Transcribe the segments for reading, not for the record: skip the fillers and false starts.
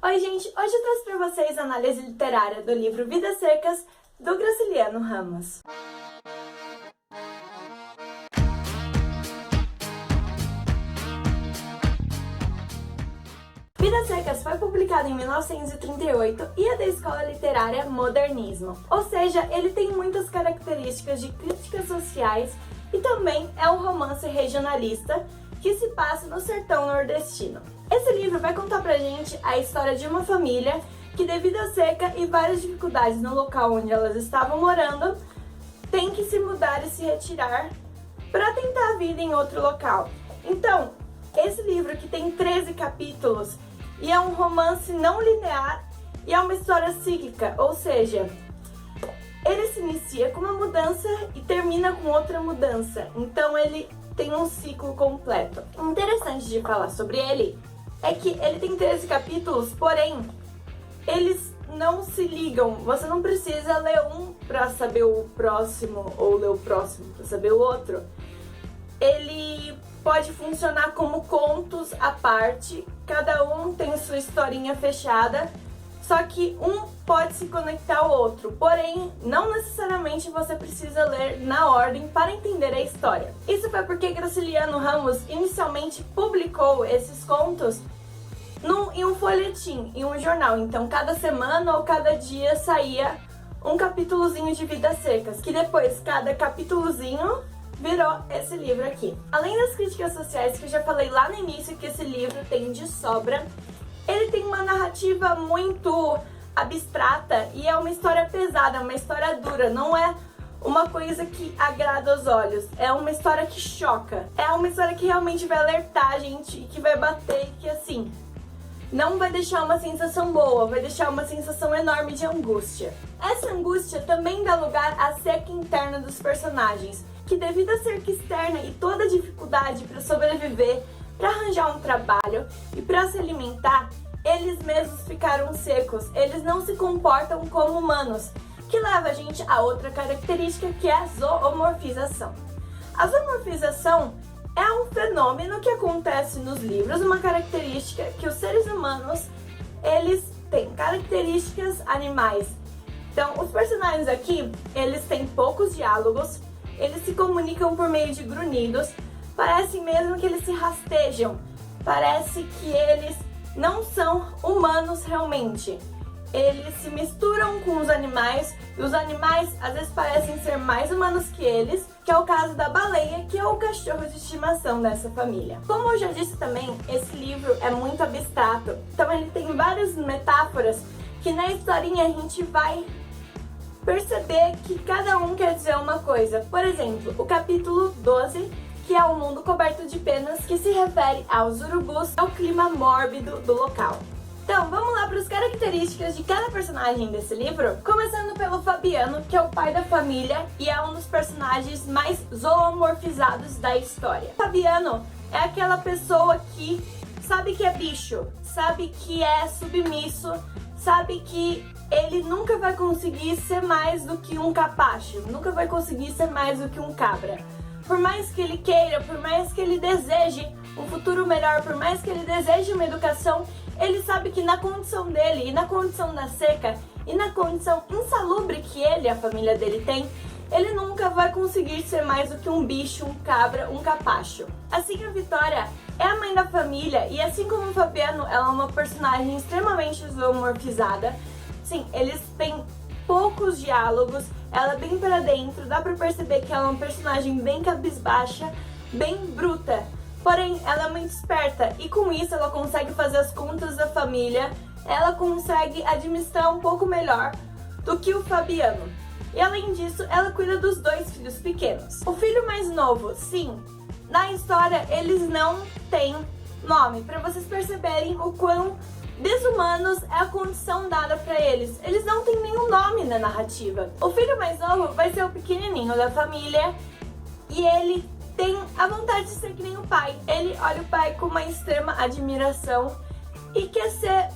Oi gente, hoje eu trouxe para vocês a análise literária do livro Vidas Secas, do Graciliano Ramos. Vidas Secas foi publicado em 1938 e é da escola literária Modernismo, ou seja, ele tem muitas características de críticas sociais e também é um romance regionalista que se passa no sertão nordestino. Esse livro vai contar pra gente a história de uma família que, devido à seca e várias dificuldades no local onde elas estavam morando, tem que se mudar e se retirar para tentar a vida em outro local. Então, esse livro que tem 13 capítulos e é um romance não linear e é uma história cíclica, ou seja, ele se inicia com uma mudança e termina com outra mudança. Então ele tem um ciclo completo. O interessante de falar sobre ele é que ele tem 13 capítulos, porém, eles não se ligam. Você não precisa ler um para saber o próximo ou ler o próximo para saber o outro. Ele pode funcionar como contos à parte, cada um tem sua historinha fechada, só que um pode se conectar ao outro, porém, não necessariamente você precisa ler na ordem para entender a história. Isso foi porque Graciliano Ramos inicialmente publicou esses contos em um folhetim, em um jornal. Então, cada semana ou cada dia saía um capítulozinho de Vidas Secas, que depois, cada capítulozinho virou esse livro aqui. Além das críticas sociais que eu já falei lá no início que esse livro tem de sobra, ele tem uma narrativa muito abstrata e é uma história pesada, uma história dura, não é uma coisa que agrada aos olhos, é uma história que choca, é uma história que realmente vai alertar a gente e que vai bater, que assim, não vai deixar uma sensação boa, vai deixar uma sensação enorme de angústia. Essa angústia também dá lugar à seca interna dos personagens, que devido à seca externa e toda a dificuldade para sobreviver, para arranjar um trabalho e para se alimentar, eles mesmos ficaram secos, eles não se comportam como humanos, que leva a gente a outra característica, que é a zoomorfização. A zoomorfização é um fenômeno que acontece nos livros, uma característica que os seres humanos, eles têm características animais. Então, os personagens aqui, eles têm poucos diálogos, eles se comunicam por meio de grunhidos, parece mesmo que eles se rastejam, parece que eles não são humanos realmente. Eles se misturam com os animais e os animais às vezes parecem ser mais humanos que eles, que é o caso da baleia, que é o cachorro de estimação dessa família. Como eu já disse também, esse livro é muito abstrato, então ele tem várias metáforas que na historinha a gente vai perceber que cada um quer dizer uma coisa. Por exemplo, o capítulo 12, que é o mundo coberto de penas, que se refere aos urubus, ao clima mórbido do local. Então, vamos lá para as características de cada personagem desse livro, começando pelo Fabiano, que é o pai da família e é um dos personagens mais zoomorfizados da história. Fabiano é aquela pessoa que sabe que é bicho, sabe que é submisso, sabe que ele nunca vai conseguir ser mais do que um capacho, nunca vai conseguir ser mais do que um cabra. Por mais que ele queira, por mais que ele deseje um futuro melhor, por mais que ele deseje uma educação, ele sabe que na condição dele, e na condição da seca, e na condição insalubre que ele e a família dele tem, ele nunca vai conseguir ser mais do que um bicho, um cabra, um capacho. Assim, a Vitória é a mãe da família, e assim como o Fabiano, ela é uma personagem extremamente zoomorfizada. Sim, eles têm poucos diálogos, ela é bem pra dentro, dá pra perceber que ela é uma personagem bem cabisbaixa, bem bruta. Porém, ela é muito esperta e com isso ela consegue fazer as contas da família, ela consegue administrar um pouco melhor do que o Fabiano. E além disso, ela cuida dos dois filhos pequenos. O filho mais novo, sim, na história eles não têm nome, pra vocês perceberem o quão desumanos é a condição dada pra eles. Eles não têm nenhum nome na narrativa. O filho mais novo vai ser o pequenininho da família e ele tem a vontade de ser que nem o pai. Ele olha o pai com uma extrema admiração e quer ser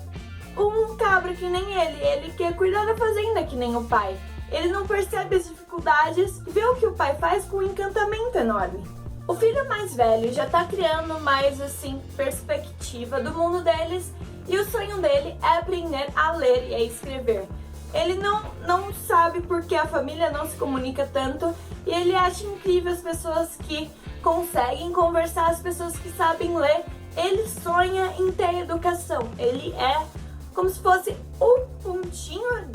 um cabra que nem ele. Ele quer cuidar da fazenda que nem o pai. Ele não percebe as dificuldades e vê o que o pai faz com um encantamento enorme. O filho mais velho já tá criando mais, assim, perspectiva do mundo deles e o sonho dele é aprender a ler e a escrever. Ele não sabe por que a família não se comunica tanto e ele acha incrível as pessoas que conseguem conversar, as pessoas que sabem ler. Ele sonha em ter educação, ele é como se fosse o pontinho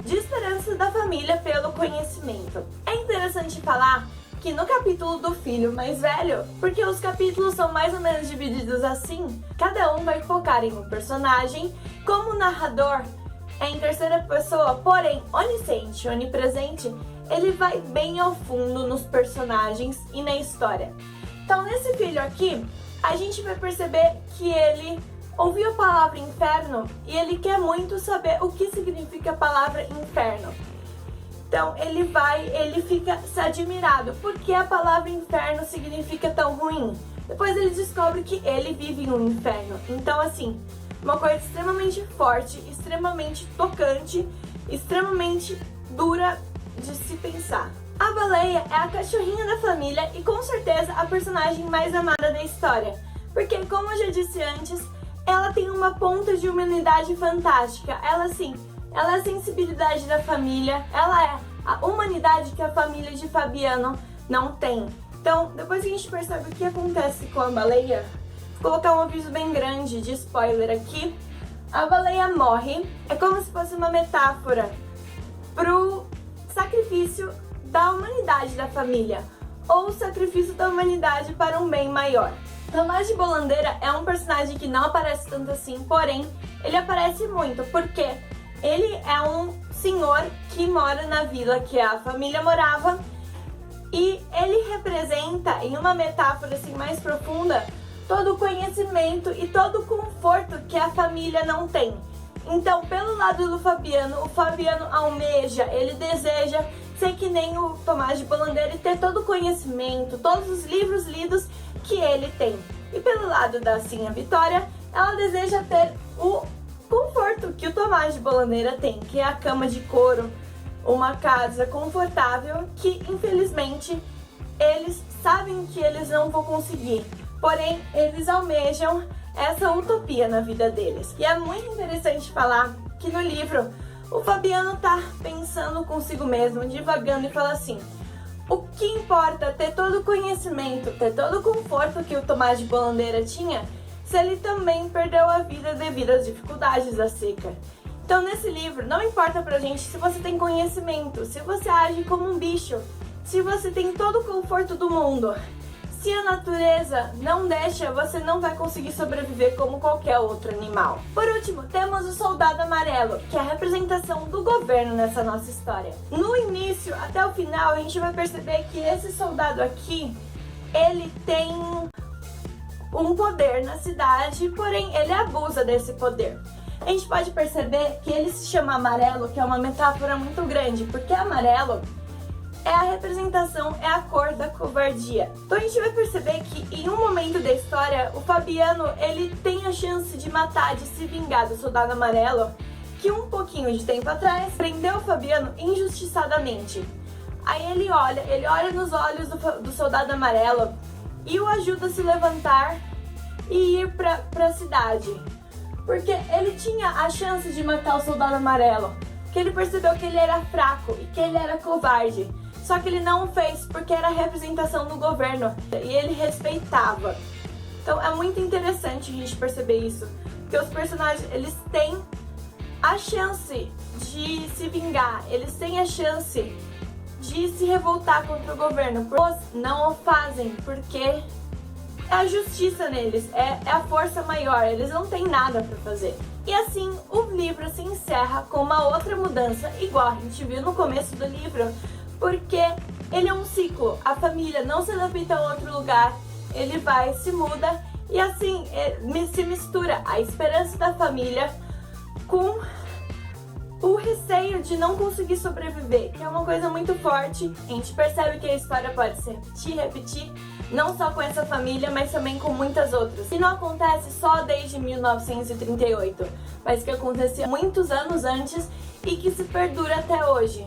de esperança da família pelo conhecimento. É interessante falar que no capítulo do filho mais velho, porque os capítulos são mais ou menos divididos assim, cada um vai focar em um personagem. Como o narrador é em terceira pessoa, porém onisciente, onipresente, ele vai bem ao fundo nos personagens e na história. Então nesse filho aqui, a gente vai perceber que ele ouviu a palavra inferno e ele quer muito saber o que significa a palavra inferno. Então ele fica se admirado, porque a palavra inferno significa tão ruim. Depois ele descobre que ele vive em um inferno. Então assim, uma coisa extremamente forte, extremamente tocante, extremamente dura de se pensar. A baleia é a cachorrinha da família e com certeza a personagem mais amada da história. Porque, como eu já disse antes, ela tem uma ponta de humanidade fantástica. Ela é a sensibilidade da família, ela é a humanidade que a família de Fabiano não tem. Então, depois que a gente percebe o que acontece com a baleia, vou colocar um aviso bem grande de spoiler aqui. A baleia morre, é como se fosse uma metáfora pro sacrifício da humanidade da família, ou o sacrifício da humanidade para um bem maior. Tomás de Bolandeira é um personagem que não aparece tanto assim, porém, ele aparece muito, porque ele é um senhor que mora na vila que a família morava, e ele representa, em uma metáfora assim mais profunda, todo o conhecimento e todo o conforto que a família não tem. Então, pelo lado do Fabiano, o Fabiano almeja, ele deseja ser que nem o Tomás de Bolandeira e ter todo o conhecimento, todos os livros lidos que ele tem. E pelo lado da Sim a Vitória, ela deseja ter o conforto que o Tomás de Bolandeira tem, que é a cama de couro, uma casa confortável que, infelizmente, eles sabem que eles não vão conseguir. Porém, eles almejam essa utopia na vida deles. E é muito interessante falar que no livro o Fabiano tá pensando consigo mesmo, divagando e fala assim: o que importa ter todo o conhecimento, ter todo o conforto que o Tomás de Bolandeira tinha, se ele também perdeu a vida devido às dificuldades da seca. Então nesse livro não importa pra gente se você tem conhecimento, se você age como um bicho, se você tem todo o conforto do mundo. Se a natureza não deixa, você não vai conseguir sobreviver como qualquer outro animal. Por último, temos o Soldado Amarelo, que é a representação do governo nessa nossa história. No início até o final, a gente vai perceber que esse soldado aqui, ele tem um poder na cidade, porém ele abusa desse poder. A gente pode perceber que ele se chama amarelo, que é uma metáfora muito grande, porque amarelo é a representação, é a cor da covardia. Então a gente vai perceber que em um momento da história, o Fabiano, ele tem a chance de matar, de se vingar do Soldado Amarelo, que um pouquinho de tempo atrás prendeu o Fabiano injustiçadamente. Aí ele olha nos olhos do Soldado Amarelo e o ajuda a se levantar e ir pra cidade. Porque ele tinha a chance de matar o Soldado Amarelo, que ele percebeu que ele era fraco e que ele era covarde. Só que ele não o fez porque era a representação do governo e ele respeitava. Então é muito interessante a gente perceber isso, porque os personagens, eles têm a chance de se vingar, eles têm a chance de se revoltar contra o governo. Mas não o fazem porque é a justiça neles, é a força maior, eles não têm nada para fazer. E assim, o livro se encerra com uma outra mudança, igual a gente viu no começo do livro, porque ele é um ciclo, a família não se adapta a outro lugar, ele vai, se muda, e assim se mistura a esperança da família com o receio de não conseguir sobreviver, que é uma coisa muito forte. A gente percebe que a história pode se repetir, não só com essa família, mas também com muitas outras. E não acontece só desde 1938, mas que acontecia muitos anos antes e que se perdura até hoje.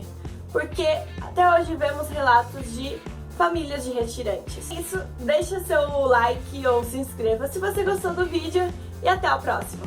Porque até hoje vemos relatos de famílias de retirantes. Isso, deixa seu like ou se inscreva se você gostou do vídeo e até o próximo!